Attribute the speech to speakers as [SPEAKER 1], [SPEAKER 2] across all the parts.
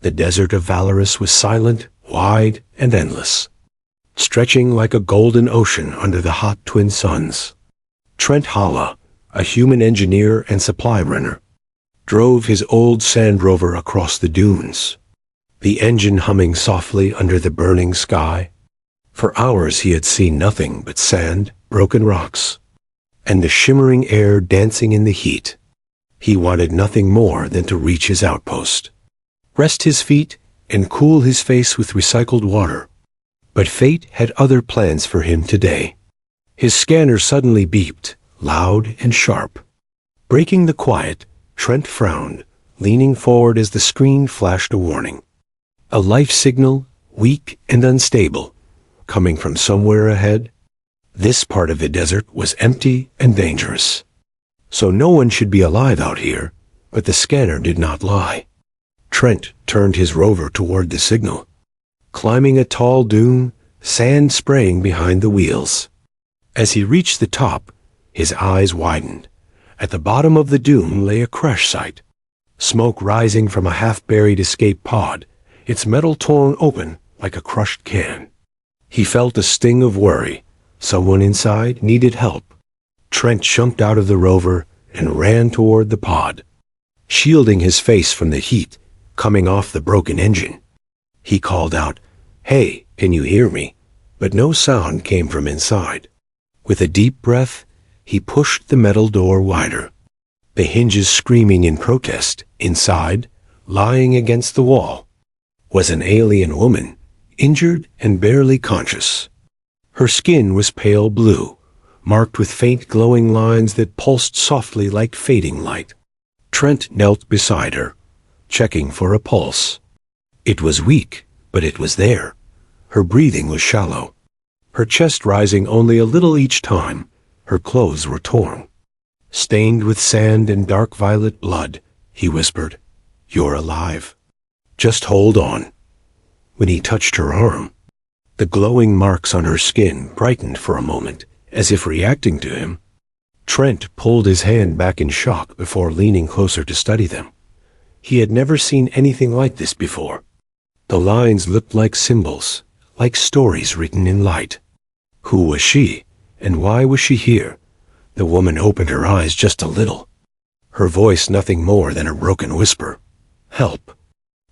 [SPEAKER 1] The desert of Valorous was silent, wide, and endless, stretching like a golden ocean under the hot twin suns. Trent Holla, a human engineer and supply runner, drove his old sand rover across the dunes, the engine humming softly under the burning sky. For hours he had seen nothing but sand, broken rocks, and the shimmering air dancing in the heat. He wanted nothing more than to reach his outpost, rest his feet, and cool his face with recycled water. But fate had other plans for him today. His scanner suddenly beeped, loud and sharp. Breaking the quiet, Trent frowned, leaning forward as the screen flashed a warning. A life signal, weak and unstable, coming from somewhere ahead. This part of the desert was empty and dangerous, so no one should be alive out here, but the scanner did not lie. Trent turned his rover toward the signal, climbing a tall dune, sand spraying behind the wheels. As he reached the top, his eyes widened. At the bottom of the dune lay a crash site, smoke rising from a half-buried escape pod, its metal torn open like a crushed can. He felt a sting of worry. Someone inside needed help. Trent jumped out of the rover and ran toward the pod, shielding his face from the heat coming off the broken engine. He called out, "Hey, can you hear me?" But no sound came from inside. With a deep breath, he pushed the metal door wider, the hinges screaming in protest. Inside, lying against the wall, was an alien woman, injured and barely conscious. Her skin was pale blue, marked with faint glowing lines that pulsed softly like fading light. Trent knelt beside her, checking for a pulse. It was weak, but it was there. Her breathing was shallow, her chest rising only a little each time. Her clothes were torn, stained with sand and dark violet blood. He whispered, "You're alive. Just hold on." When he touched her arm, the glowing marks on her skin brightened for a moment, as if reacting to him. Trent pulled his hand back in shock before leaning closer to study them. He had never seen anything like this before. The lines looked like symbols, like stories written in light. Who was she, and why was she here? The woman opened her eyes just a little, her voice nothing more than a broken whisper. "Help.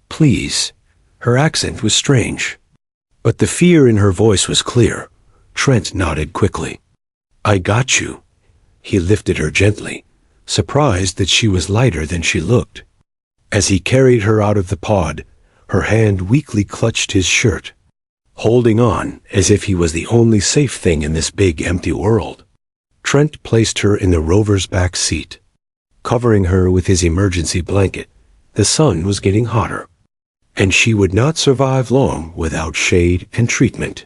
[SPEAKER 1] Please." Her accent was strange, but the fear in her voice was clear. Trent nodded quickly. "I got you." He lifted her gently, surprised that she was lighter than she looked. As he carried her out of the pod, her hand weakly clutched his shirt, holding on as if he was the only safe thing in this big empty world. Trent placed her in the rover's back seat, covering her with his emergency blanket. The sun was getting hotter, and she would not survive long without shade and treatment.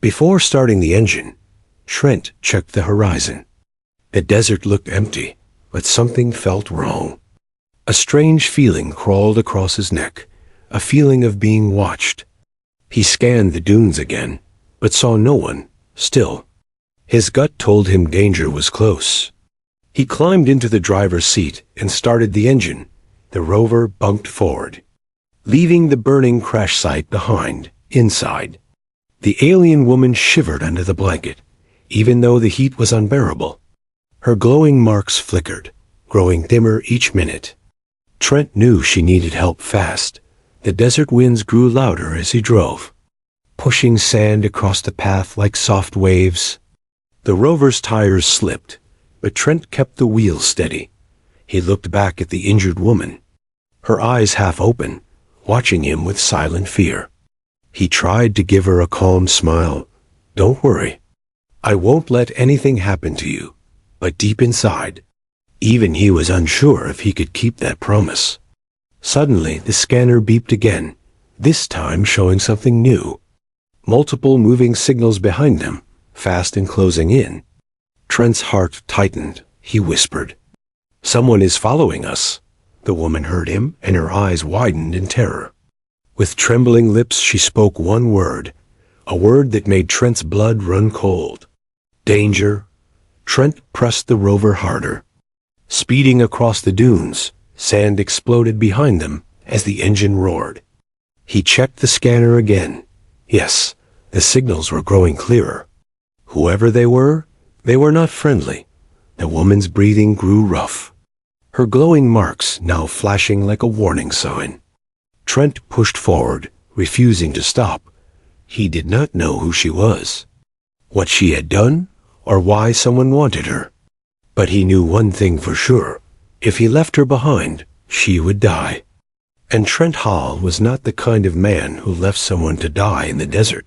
[SPEAKER 1] Before starting the engine, Trent checked the horizon. The desert looked empty, but something felt wrong. A strange feeling crawled across his neck, a feeling of being watched. He scanned the dunes again, but saw no one. Still, his gut told him danger was close. He climbed into the driver's seat and started the engine. The rover bumped forward, leaving the burning crash site behind. Inside, the alien woman shivered under the blanket, even though the heat was unbearable. Her glowing marks flickered, growing dimmer each minute. Trent knew she needed help fast. The desert winds grew louder as he drove, pushing sand across the path like soft waves. The rover's tires slipped, but Trent kept the wheels steady. He looked back at the injured woman, her eyes half open, watching him with silent fear. He tried to give her a calm smile. "Don't worry. I won't let anything happen to you." But deep inside, even he was unsure if he could keep that promise. Suddenly, the scanner beeped again, this time showing something new. Multiple moving signals behind them, fast and closing in. Trent's heart tightened. He whispered, "Someone is following us." The woman heard him, and her eyes widened in terror. With trembling lips, she spoke one word, a word that made Trent's blood run cold. "Danger." Trent pressed the rover harder. Speeding across the dunes, sand exploded behind them as the engine roared. He checked the scanner again. Yes, the signals were growing clearer. Whoever they were not friendly. The woman's breathing grew rough, her glowing marks now flashing like a warning sign. Trent pushed forward, refusing to stop. He did not know who she was, what she had done, or why someone wanted her. But he knew one thing for sure. If he left her behind, she would die. And Trent Hall was not the kind of man who left someone to die in the desert.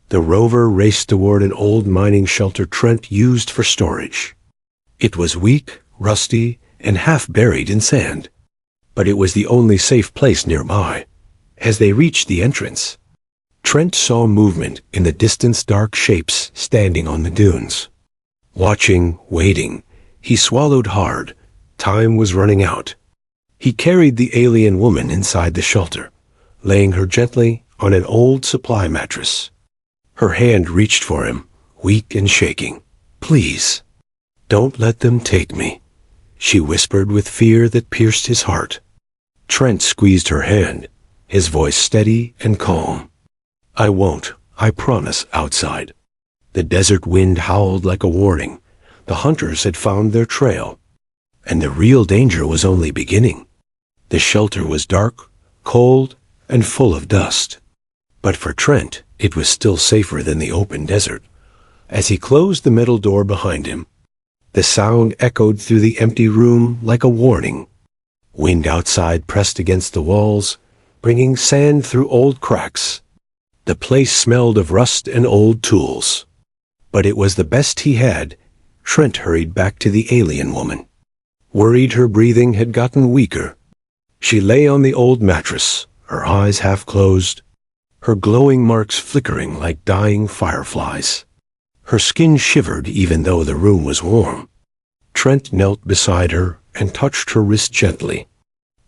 [SPEAKER 1] The rover raced toward an old mining shelter Trent used for storage. It was weak, rusty, and half buried in sand. But it was the only safe place nearby. As they reached the entrance, Trent saw movement in the distance, dark shapes standing on the dunes. Watching, waiting, he swallowed hard. Time was running out. He carried the alien woman inside the shelter, laying her gently on an old supply mattress. Her hand reached for him, weak and shaking. "Please, don't let them take me," she whispered with fear that pierced his heart. Trent squeezed her hand, his voice steady and calm. "I won't, I promise." Outside, the desert wind howled like a warning. The hunters had found their trail, and the real danger was only beginning. The shelter was dark, cold, and full of dust. But for Trent, it was still safer than the open desert. As he closed the metal door behind him, the sound echoed through the empty room like a warning. Wind outside pressed against the walls, bringing sand through old cracks. The place smelled of rust and old tools. But it was the best he had. Trent hurried back to the alien woman. Worried her breathing had gotten weaker. She lay on the old mattress, her eyes half closed, her glowing marks flickering like dying fireflies. Her skin shivered even though the room was warm. Trent knelt beside her and touched her wrist gently.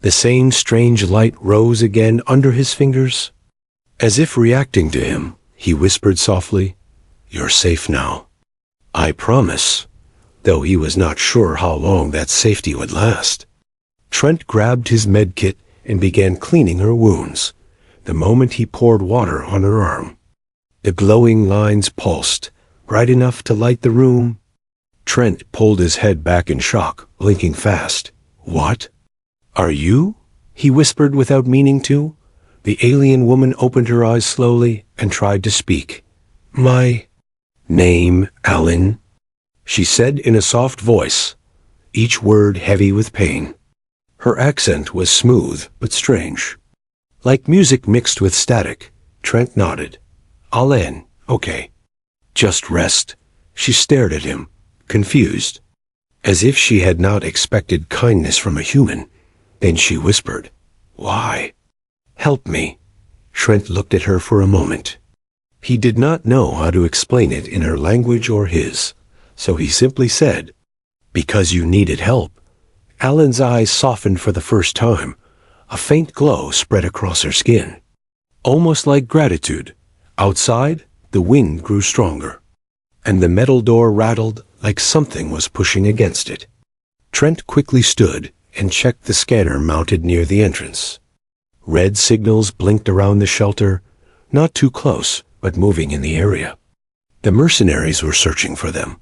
[SPEAKER 1] The same strange light rose again under his fingers. As if reacting to him, he whispered softly, "You're safe now. I promise," though he was not sure how long that safety would last. Trent grabbed his med kit and began cleaning her wounds. The moment he poured water on her arm, the glowing lines pulsed, bright enough to light the room. Trent pulled his head back in shock, blinking fast. "What? Are you?" he whispered without meaning to. The alien woman opened her eyes slowly and tried to speak. "My name, Alan," she said in a soft voice, each word heavy with pain. Her accent was smooth but strange, like music mixed with static. Trent nodded. "Alan, okay. Just rest." She stared at him, confused, as if she had not expected kindness from a human. Then she whispered, "Why? Help me." Trent looked at her for a moment. He did not know how to explain it in her language or his, so he simply said, "Because you needed help." Alan's eyes softened for the first time. A faint glow spread across her skin, almost like gratitude. Outside, the wind grew stronger, and the metal door rattled like something was pushing against it. Trent quickly stood and checked the scanner mounted near the entrance. Red signals blinked around the shelter, not too close, but moving in the area. The mercenaries were searching for them.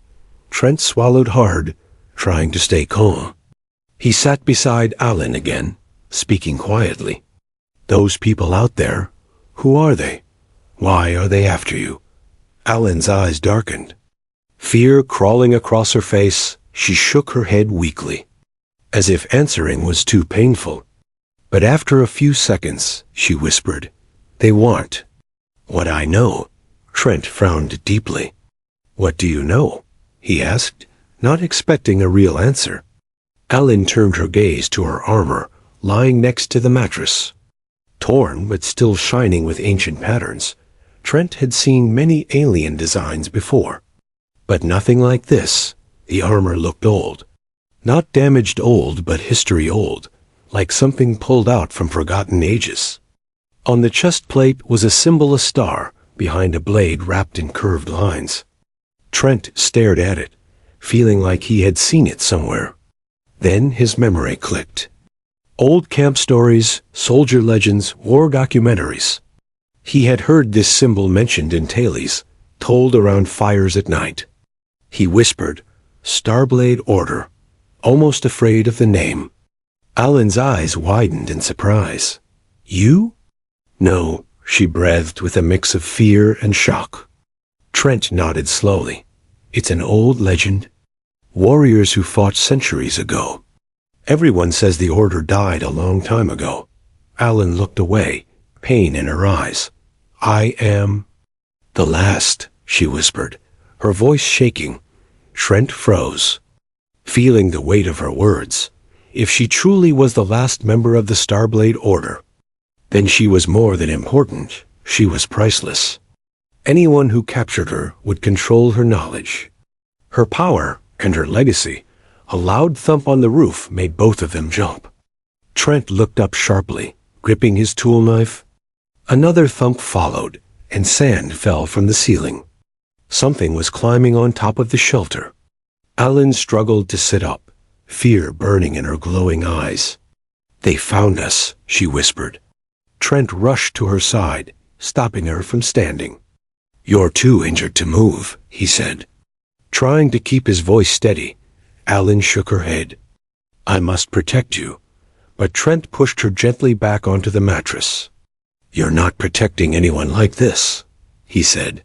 [SPEAKER 1] Trent swallowed hard, trying to stay calm. He sat beside Alan again, speaking quietly. "Those people out there, who are they? Why are they after you?" Alan's eyes darkened. Fear crawling across her face, she shook her head weakly, as if answering was too painful. But after a few seconds, she whispered, "They want what I know." Trent frowned deeply. "What do you know?" he asked, not expecting a real answer. Alan turned her gaze to her armor, lying next to the mattress. Torn but still shining with ancient patterns, Trent had seen many alien designs before, but nothing like this. The armor looked old. Not damaged old, but history old, like something pulled out from forgotten ages. On the chest plate was a symbol, a star, behind a blade wrapped in curved lines. Trent stared at it, feeling like he had seen it somewhere. Then his memory clicked. Old camp stories, soldier legends, war documentaries. He had heard this symbol mentioned in tales, told around fires at night. He whispered, "Starblade Order," almost afraid of the name. Alan's eyes widened in surprise. "You?" "No," she breathed with a mix of fear and shock. Trent nodded slowly. "It's an old legend. Warriors who fought centuries ago. Everyone says the order died a long time ago." Alan looked away, pain in her eyes. "I am the last," she whispered, her voice shaking. Trent froze, feeling the weight of her words. If she truly was the last member of the Starblade Order, then she was more than important. She was priceless. Anyone who captured her would control her knowledge. Her power and her legacy. A loud thump on the roof made both of them jump. Trent looked up sharply, gripping his tool knife. Another thump followed, and sand fell from the ceiling. Something was climbing on top of the shelter. Alan struggled to sit up, fear burning in her glowing eyes. "They found us," she whispered. Trent rushed to her side, stopping her from standing. "You're too injured to move," he said. Trying to keep his voice steady, Alan shook her head. "I must protect you." But Trent pushed her gently back onto the mattress. "You're not protecting anyone like this," he said.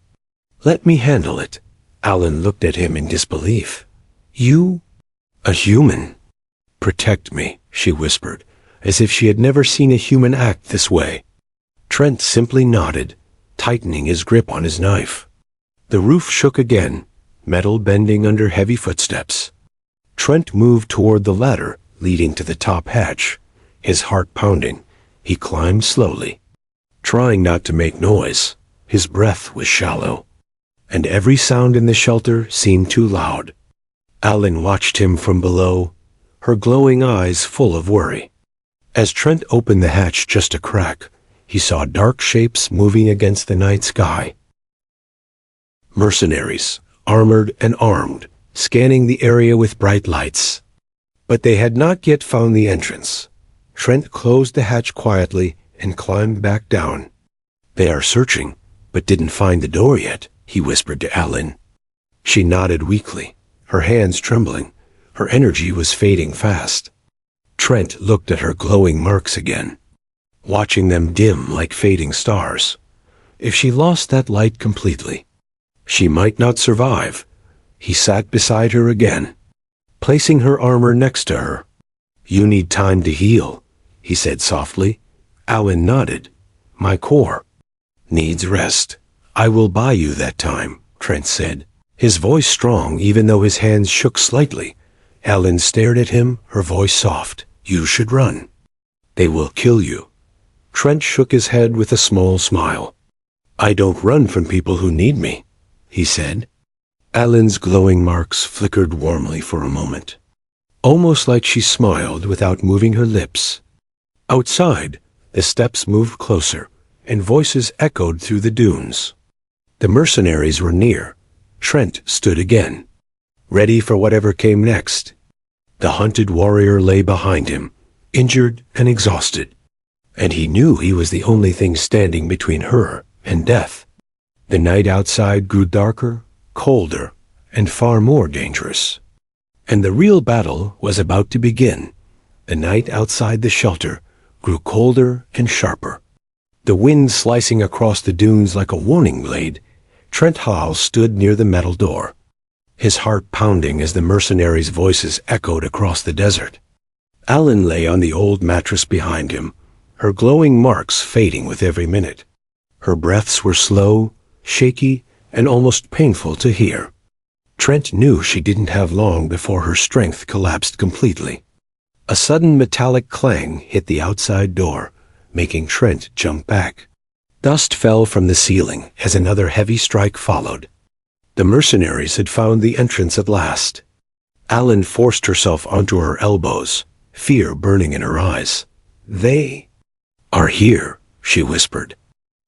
[SPEAKER 1] "Let me handle it." Alan looked at him in disbelief. "You? A human?" "Protect me," she whispered, as if she had never seen a human act this way. Trent simply nodded, tightening his grip on his knife. The roof shook again, metal bending under heavy footsteps. Trent moved toward the ladder leading to the top hatch, his heart pounding. He climbed slowly, trying not to make noise. His breath was shallow, and every sound in the shelter seemed too loud. Alan watched him from below, her glowing eyes full of worry. As Trent opened the hatch just a crack, he saw dark shapes moving against the night sky. Mercenaries, armored and armed, scanning the area with bright lights. But they had not yet found the entrance. Trent closed the hatch quietly and climbed back down. "They are searching, but didn't find the door yet," he whispered to Alan. She nodded weakly, her hands trembling. Her energy was fading fast. Trent looked at her glowing marks again, watching them dim like fading stars. If she lost that light completely, she might not survive. He sat beside her again, placing her armor next to her. "You need time to heal," he said softly. Alan nodded. "My core needs rest. I will buy you that time," Trent said, his voice strong even though his hands shook slightly. Alan stared at him, her voice soft. "You should run. They will kill you." Trent shook his head with a small smile. "I don't run from people who need me," he said. Alan's glowing marks flickered warmly for a moment, almost like she smiled without moving her lips. Outside, the steps moved closer, and voices echoed through the dunes. The mercenaries were near. Trent stood again, ready for whatever came next. The hunted warrior lay behind him, injured and exhausted, and he knew he was the only thing standing between her and death. The night outside grew darker, colder, and far more dangerous. And the real battle was about to begin. The night outside the shelter grew colder and sharper, the wind slicing across the dunes like a warning blade. Trent Hall stood near the metal door, his heart pounding as the mercenaries' voices echoed across the desert. Alan lay on the old mattress behind him, her glowing marks fading with every minute. Her breaths were slow, shaky, and almost painful to hear. Trent knew she didn't have long before her strength collapsed completely. A sudden metallic clang hit the outside door, making Trent jump back. Dust fell from the ceiling as another heavy strike followed. The mercenaries had found the entrance at last. Alan forced herself onto her elbows, fear burning in her eyes. "They are here," she whispered,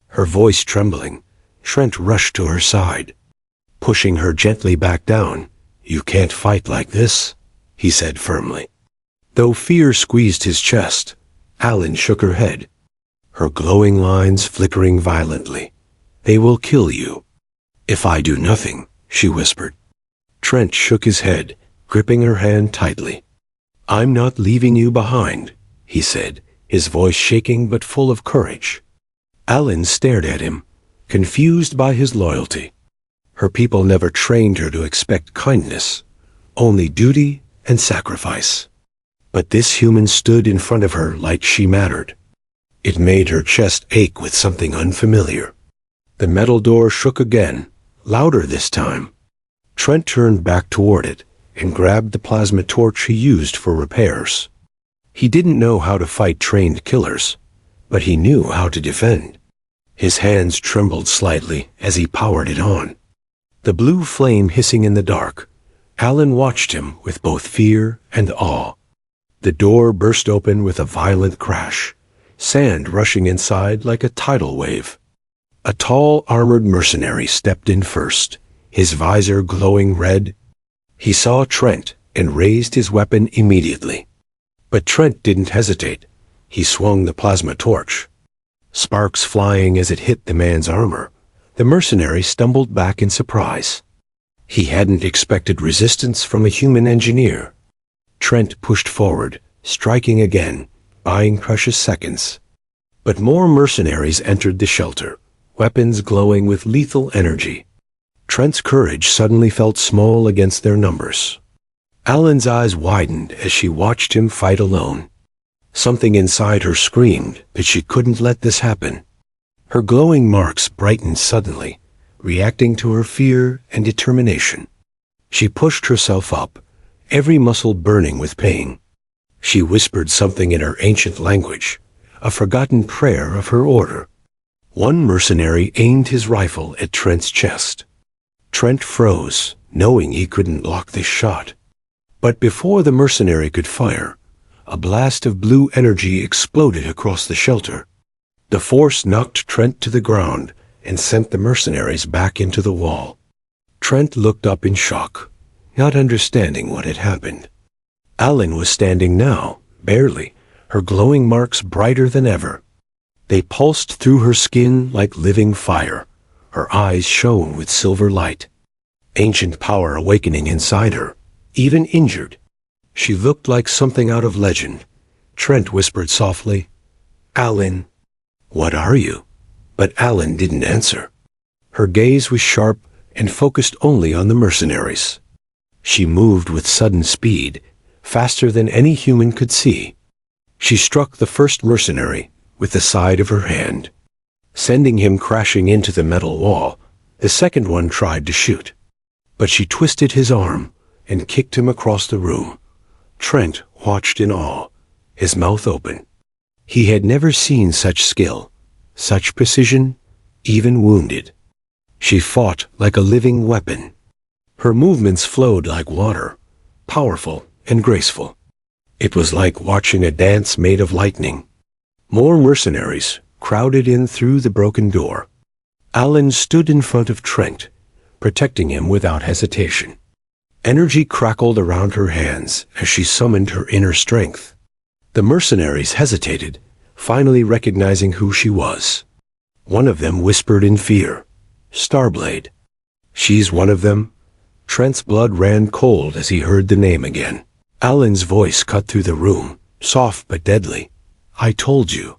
[SPEAKER 1] her voice trembling. Trent rushed to her side, pushing her gently back down. "You can't fight like this," he said firmly. Though fear squeezed his chest, Alan shook her head, her glowing lines flickering violently. "They will kill you." "If I do nothing," she whispered. Trent shook his head, gripping her hand tightly. "I'm not leaving you behind," he said, his voice shaking but full of courage. Alan stared at him, confused by his loyalty. Her people never trained her to expect kindness, only duty and sacrifice. But this human stood in front of her like she mattered. It made her chest ache with something unfamiliar. The metal door shook again, louder this time. Trent turned back toward it and grabbed the plasma torch he used for repairs. He didn't know how to fight trained killers, but he knew how to defend. His hands trembled slightly as he powered it on. The blue flame hissing in the dark, Alan watched him with both fear and awe. The door burst open with a violent crash, sand rushing inside like a tidal wave. A tall, armored mercenary stepped in first, his visor glowing red. He saw Trent and raised his weapon immediately. But Trent didn't hesitate. He swung the plasma torch. Sparks flying as it hit the man's armor, the mercenary stumbled back in surprise. He hadn't expected resistance from a human engineer. Trent pushed forward, striking again, buying precious seconds. But more mercenaries entered the shelter, weapons glowing with lethal energy. Trent's courage suddenly felt small against their numbers. Alan's eyes widened as she watched him fight alone. Something inside her screamed that she couldn't let this happen. Her glowing marks brightened suddenly, reacting to her fear and determination. She pushed herself up, every muscle burning with pain. She whispered something in her ancient language, a forgotten prayer of her order. One mercenary aimed his rifle at Trent's chest. Trent froze, knowing he couldn't block this shot. But before the mercenary could fire, a blast of blue energy exploded across the shelter. The force knocked Trent to the ground and sent the mercenaries back into the wall. Trent looked up in shock, not understanding what had happened. Alan was standing now, barely, her glowing marks brighter than ever. They pulsed through her skin like living fire. Her eyes shone with silver light. Ancient power awakening inside her, even injured. She looked like something out of legend. Trent whispered softly, "Alan, what are you?" But Alan didn't answer. Her gaze was sharp and focused only on the mercenaries. She moved with sudden speed, faster than any human could see. She struck the first mercenary with the side of her hand. Sending him crashing into the metal wall, the second one tried to shoot. But she twisted his arm and kicked him across the room. Trent watched in awe, his mouth open. He had never seen such skill, such precision, even wounded. She fought like a living weapon. Her movements flowed like water, powerful and graceful. It was like watching a dance made of lightning. More mercenaries crowded in through the broken door. Alan stood in front of Trent, protecting him without hesitation. Energy crackled around her hands as she summoned her inner strength. The mercenaries hesitated, finally recognizing who she was. One of them whispered in fear, "Starblade." "She's one of them?" Trent's blood ran cold as he heard the name again. Alan's voice cut through the room, soft but deadly. "I told you."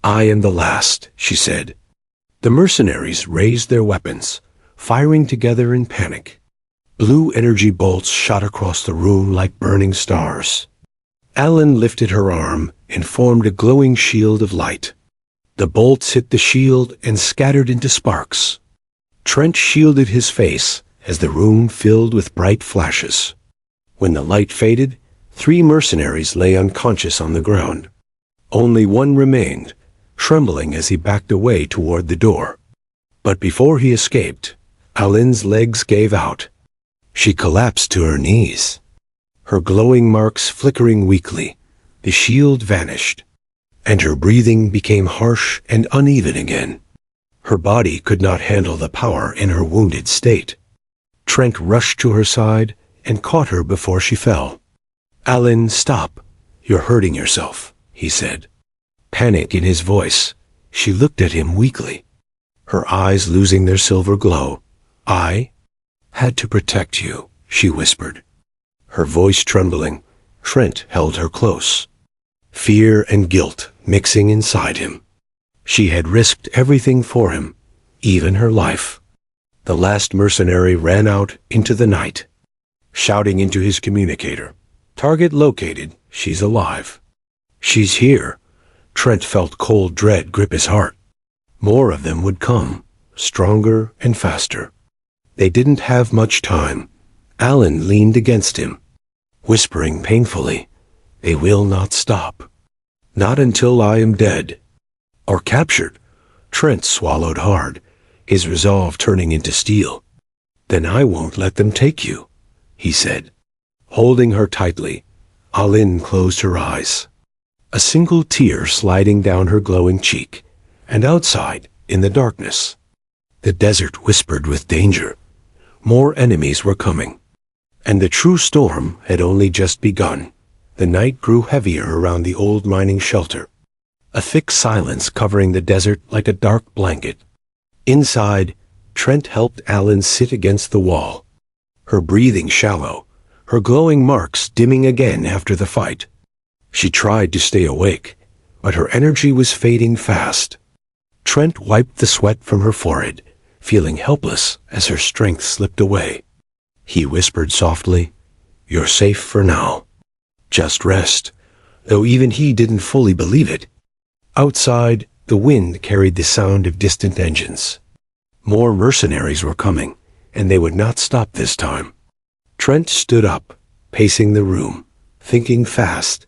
[SPEAKER 1] "I am the last," she said. The mercenaries raised their weapons, firing together in panic. Blue energy bolts shot across the room like burning stars. Alan lifted her arm and formed a glowing shield of light. The bolts hit the shield and scattered into sparks. Trent shielded his face as the room filled with bright flashes. When the light faded, 3 mercenaries lay unconscious on the ground. Only one remained, trembling as he backed away toward the door. But before he escaped, Alan's legs gave out. She collapsed to her knees. Her glowing marks flickering weakly, the shield vanished, and her breathing became harsh and uneven again. Her body could not handle the power in her wounded state. Trent rushed to her side and caught her before she fell. "Alan, stop. "You're hurting yourself," he said. Panic in his voice, she looked at him weakly, her eyes losing their silver glow. "I had to protect you," she whispered. Her voice trembling, Trent held her close, fear and guilt mixing inside him. She had risked everything for him, even her life. The last mercenary ran out into the night, shouting into his communicator, "Target located, she's alive." "She's here." Trent felt cold dread grip his heart. More of them would come, stronger and faster. They didn't have much time. Alan leaned against him, whispering painfully, "They will not stop. Not until I am dead. Or captured." Trent swallowed hard, his resolve turning into steel. "Then I won't let them take you," he said. Holding her tightly, Alin closed her eyes, a single tear sliding down her glowing cheek. And outside, in the darkness, the desert whispered with danger. More enemies were coming. And the true storm had only just begun. The night grew heavier around the old mining shelter, a thick silence covering the desert like a dark blanket. Inside, Trent helped Alan sit against the wall, her breathing shallow, her glowing marks dimming again after the fight. She tried to stay awake, but her energy was fading fast. Trent wiped the sweat from her forehead, feeling helpless as her strength slipped away. He whispered softly, "You're safe for now. Just rest," though even he didn't fully believe it. Outside, the wind carried the sound of distant engines. More mercenaries were coming, and they would not stop this time. Trent stood up, pacing the room, thinking fast.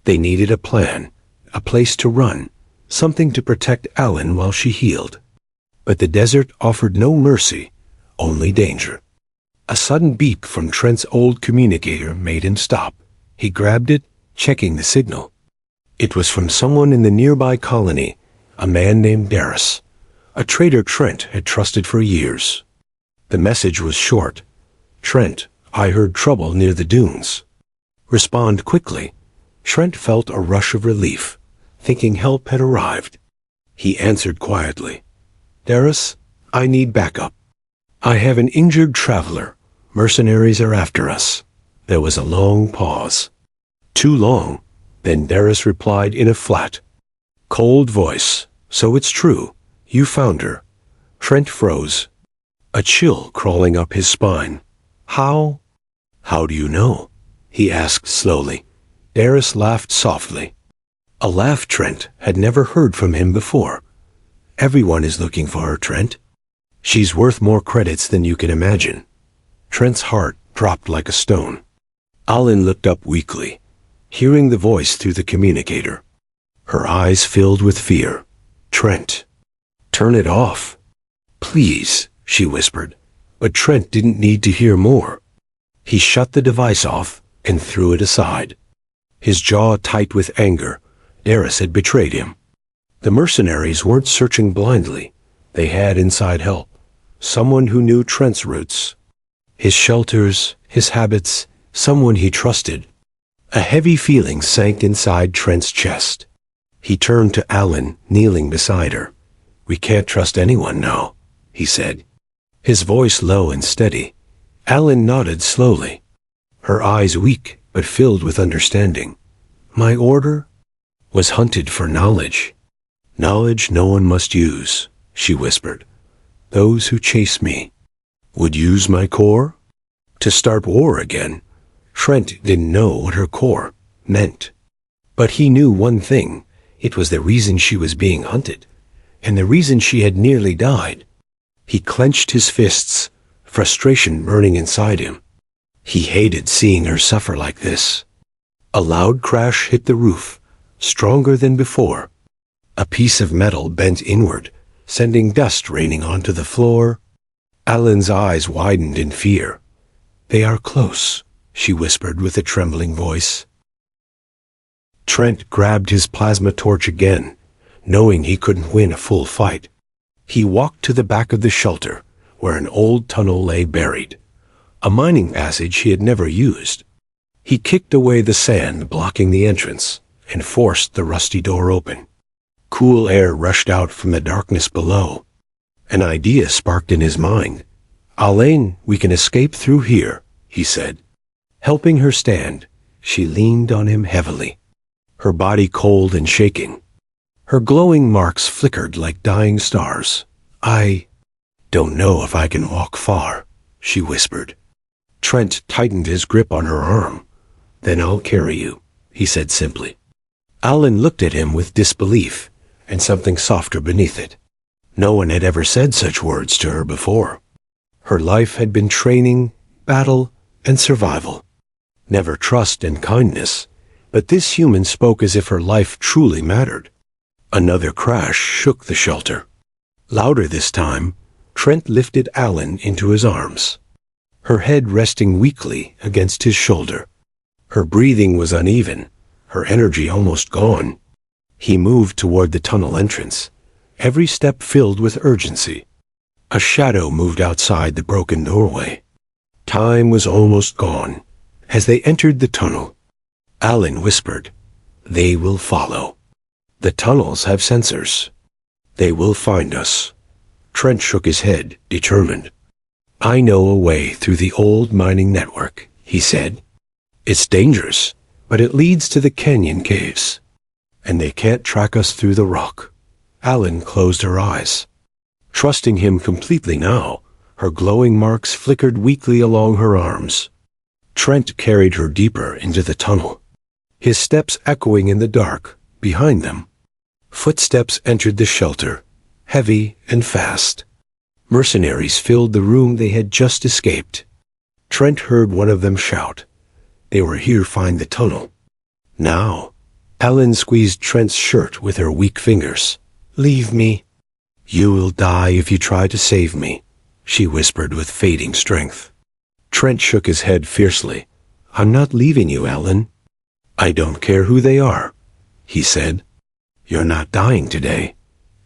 [SPEAKER 1] They needed a plan, a place to run, something to protect Alan while she healed. But the desert offered no mercy, only danger. A sudden beep from Trent's old communicator made him stop. He grabbed it, checking the signal. It was from someone in the nearby colony, a man named Darius, a trader Trent had trusted for years. The message was short. "Trent, I heard trouble near the dunes. Respond quickly." Trent felt a rush of relief, thinking help had arrived. He answered quietly, "Darius, I need backup. I have an injured traveler. Mercenaries are after us." There was a long pause. Too long. Then Darius replied in a flat, cold voice, "So it's true. You found her." Trent froze, a chill crawling up his spine. "How? How do you know?" he asked slowly. Darius laughed softly, a laugh Trent had never heard from him before. "Everyone is looking for her, Trent. She's worth more credits than you can imagine." Trent's heart dropped like a stone. Alin looked up weakly, hearing the voice through the communicator. Her eyes filled with fear. "Trent, turn it off. Please," she whispered. But Trent didn't need to hear more. He shut the device off and threw it aside, his jaw tight with anger. Darius had betrayed him. The mercenaries weren't searching blindly. They had inside help, someone who knew Trent's roots, his shelters, his habits, someone he trusted. A heavy feeling sank inside Trent's chest. He turned to Alan, kneeling beside her. "We can't trust anyone now," he said, his voice low and steady. Alan nodded slowly, her eyes weak but filled with understanding. "My order was hunted for knowledge. Knowledge no one must use," she whispered. "Those who chase me would use my core to start war again." Trent didn't know what her core meant, but he knew one thing. It was the reason she was being hunted, and the reason she had nearly died. He clenched his fists, frustration burning inside him. He hated seeing her suffer like this. A loud crash hit the roof, stronger than before. A piece of metal bent inward, sending dust raining onto the floor. Alan's eyes widened in fear. "They are close," she whispered with a trembling voice. Trent grabbed his plasma torch again, knowing he couldn't win a full fight. He walked to the back of the shelter, where an old tunnel lay buried, a mining passage he had never used. He kicked away the sand blocking the entrance and forced the rusty door open. Cool air rushed out from the darkness below. An idea sparked in his mind. "Alain, we can escape through here," he said. Helping her stand, she leaned on him heavily, her body cold and shaking. Her glowing marks flickered like dying stars. "I don't know if I can walk far," she whispered. Trent tightened his grip on her arm. "Then I'll carry you," he said simply. Alan looked at him with disbelief and something softer beneath it. No one had ever said such words to her before. Her life had been training, battle, and survival. Never trust and kindness, but this human spoke as if her life truly mattered. Another crash shook the shelter. Louder this time, Trent lifted Alan into his arms, her head resting weakly against his shoulder. Her breathing was uneven, her energy almost gone. He moved toward the tunnel entrance, every step filled with urgency. A shadow moved outside the broken doorway. Time was almost gone. As they entered the tunnel, Alan whispered, "They will follow. The tunnels have sensors. They will find us." Trent shook his head, determined. "I know a way through the old mining network," he said. "It's dangerous, but it leads to the canyon caves. And they can't track us through the rock." Alan closed her eyes. Trusting him completely now, her glowing marks flickered weakly along her arms. Trent carried her deeper into the tunnel, his steps echoing in the dark behind them. Footsteps entered the shelter, heavy and fast. Mercenaries filled the room they had just escaped. Trent heard one of them shout. They were here to find the tunnel. Now, Alan squeezed Trent's shirt with her weak fingers. "Leave me." "You will die if you try to save me," she whispered with fading strength. Trent shook his head fiercely. "I'm not leaving you, Alan." "I don't care who they are," he said. "You're not dying today."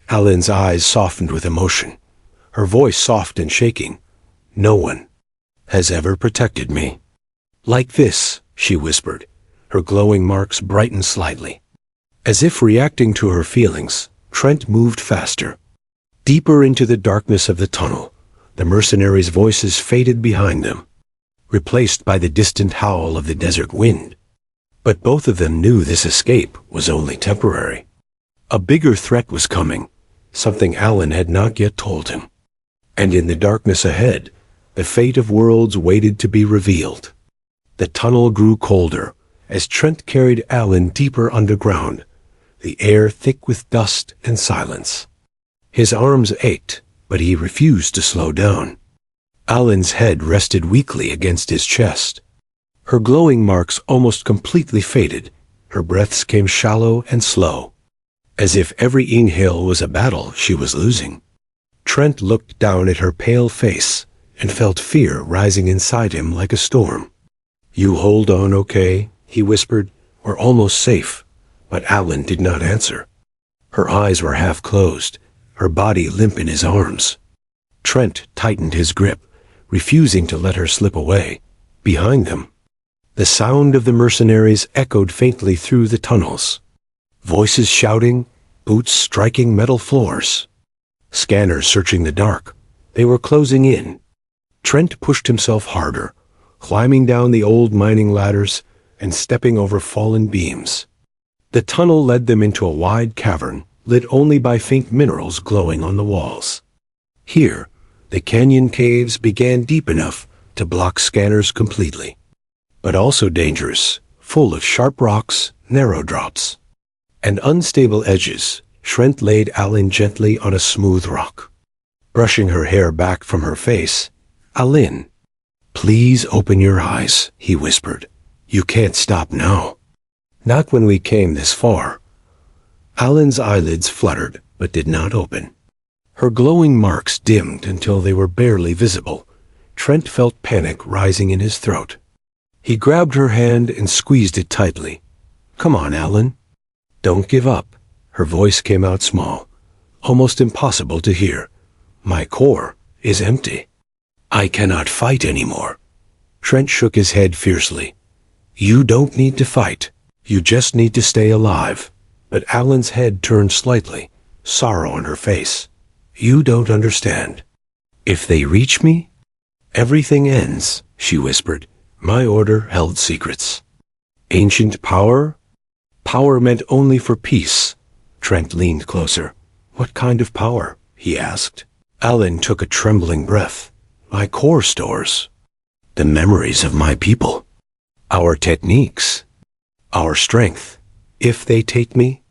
[SPEAKER 1] Alan's eyes softened with emotion, her voice soft and shaking. "No one has ever protected me like this," she whispered. Her glowing marks brightened slightly. As if reacting to her feelings, Trent moved faster. Deeper into the darkness of the tunnel, the mercenaries' voices faded behind them, replaced by the distant howl of the desert wind. But both of them knew this escape was only temporary. A bigger threat was coming, something Alan had not yet told him. And in the darkness ahead, the fate of worlds waited to be revealed. The tunnel grew colder as Trent carried Alan deeper underground, the air thick with dust and silence. His arms ached, but he refused to slow down. Alan's head rested weakly against his chest. Her glowing marks almost completely faded. Her breaths came shallow and slow, as if every inhale was a battle she was losing. Trent looked down at her pale face and felt fear rising inside him like a storm. "You hold on, okay?" he whispered. "We're almost safe." But Alan did not answer. Her eyes were half closed, her body limp in his arms. Trent tightened his grip, refusing to let her slip away. Behind them, the sound of the mercenaries echoed faintly through the tunnels. Voices shouting, boots striking metal floors. Scanners searching the dark. They were closing in. Trent pushed himself harder, climbing down the old mining ladders and stepping over fallen beams. The tunnel led them into a wide cavern, lit only by faint minerals glowing on the walls. Here, the canyon caves began deep enough to block scanners completely, but also dangerous, full of sharp rocks, narrow drops, and unstable edges. Trent laid Alan gently on a smooth rock. Brushing her hair back from her face, "Alan, please open your eyes," he whispered. "You can't stop now. Not when we came this far." Alan's eyelids fluttered, but did not open. Her glowing marks dimmed until they were barely visible. Trent felt panic rising in his throat. He grabbed her hand and squeezed it tightly. "Come on, Alan. Don't give up." Her voice came out small, almost impossible to hear. "My core is empty. I cannot fight anymore." Trent shook his head fiercely. You don't need to fight. You just need to stay alive. But Alan's head turned slightly, sorrow on her face. You don't understand. If they reach me, everything ends, she whispered. My order held secrets. Ancient power? Power meant only for peace. Trent leaned closer. What kind of power? He asked. Alan took a trembling breath. My core stores. The memories of my people. Our techniques. Our strength. If they take me,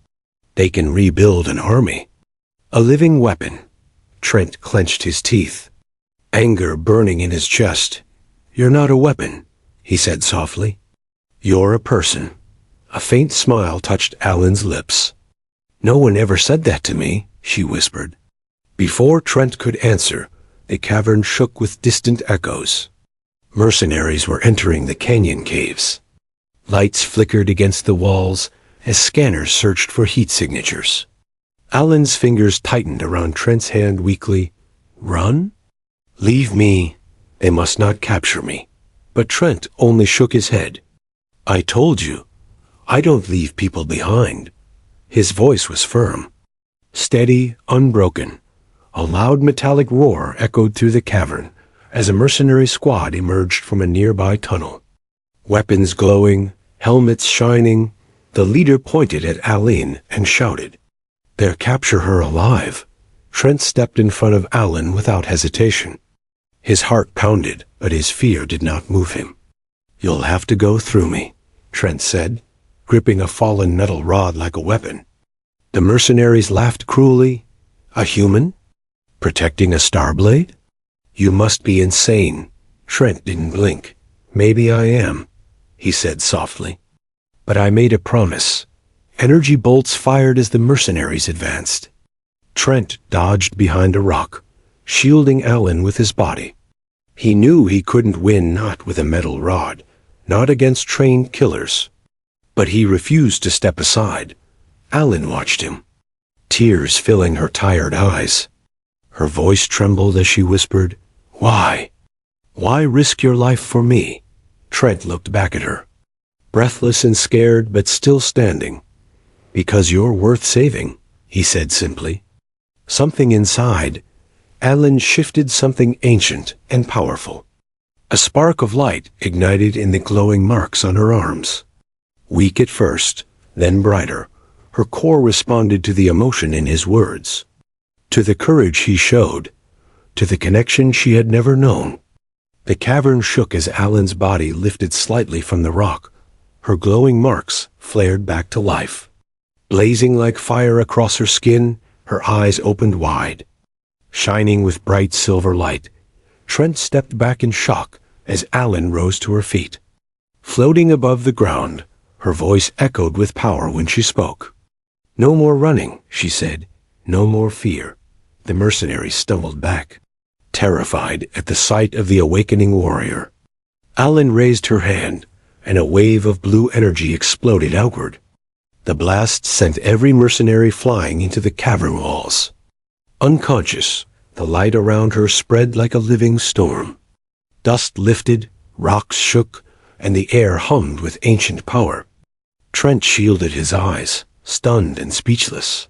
[SPEAKER 1] they can rebuild an army. A living weapon. Trent clenched his teeth, anger burning in his chest. You're not a weapon, he said softly. You're a person. A faint smile touched Alan's lips. No one ever said that to me, she whispered. Before Trent could answer, the cavern shook with distant echoes. Mercenaries were entering the canyon caves. Lights flickered against the walls as scanners searched for heat signatures. Alan's fingers tightened around Trent's hand weakly. Run? Leave me. They must not capture me. But Trent only shook his head. I told you, I don't leave people behind. His voice was firm, steady, unbroken. A loud metallic roar echoed through the cavern as a mercenary squad emerged from a nearby tunnel. Weapons glowing, helmets shining, the leader pointed at Aline and shouted, They'll capture her alive. Trent stepped in front of Alan without hesitation. His heart pounded, but his fear did not move him. You'll have to go through me, Trent said, gripping a fallen metal rod like a weapon. The mercenaries laughed cruelly. A human? Protecting a starblade? You must be insane. Trent didn't blink. Maybe I am, he said softly. But I made a promise. Energy bolts fired as the mercenaries advanced. Trent dodged behind a rock, shielding Alan with his body. He knew he couldn't win, not with a metal rod, not against trained killers. But he refused to step aside. Alan watched him, tears filling her tired eyes. Her voice trembled as she whispered, Why? Why risk your life for me? Trent looked back at her, breathless and scared, but still standing. Because you're worth saving, he said simply. Something inside, Alan shifted something ancient and powerful. A spark of light ignited in the glowing marks on her arms. Weak at first, then brighter, her core responded to the emotion in his words, to the courage he showed, to the connection she had never known. The cavern shook as Alan's body lifted slightly from the rock. Her glowing marks flared back to life. Blazing like fire across her skin, her eyes opened wide. Shining with bright silver light, Trent stepped back in shock as Alan rose to her feet. Floating above the ground, her voice echoed with power when she spoke. No more running, she said. No more fear. The mercenaries stumbled back, terrified at the sight of the awakening warrior. Alan raised her hand, and a wave of blue energy exploded outward. The blast sent every mercenary flying into the cavern walls. Unconscious, the light around her spread like a living storm. Dust lifted, rocks shook, and the air hummed with ancient power. Trent shielded his eyes, stunned and speechless.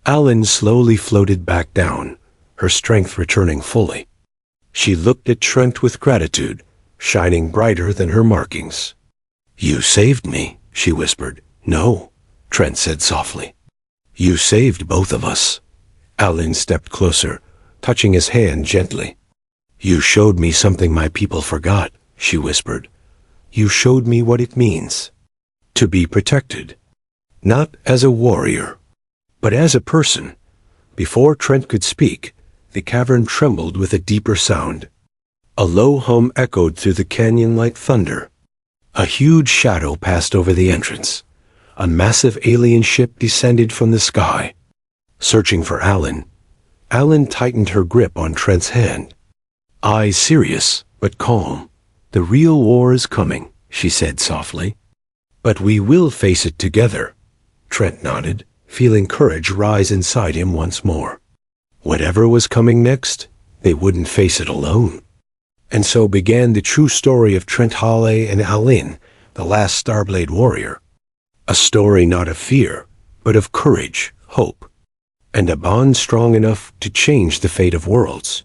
[SPEAKER 1] Alan slowly floated back down, her strength returning fully. She looked at Trent with gratitude, shining brighter than her markings. You saved me, she whispered. No, Trent said softly. You saved both of us. Alan stepped closer, touching his hand gently. You showed me something my people forgot, she whispered. You showed me what it means to be protected, not as a warrior, but as a person. Before Trent could speak, the cavern trembled with a deeper sound. A low hum echoed through the canyon like thunder. A huge shadow passed over the entrance. A massive alien ship descended from the sky. Searching for Alan, Alan tightened her grip on Trent's hand. Eyes serious, but calm. The real war is coming, she said softly. But we will face it together. Trent nodded, feeling courage rise inside him once more. Whatever was coming next, they wouldn't face it alone. And so began the true story of Trent Halley and Aline, the last Starblade warrior. A story not of fear, but of courage, hope, and a bond strong enough to change the fate of worlds.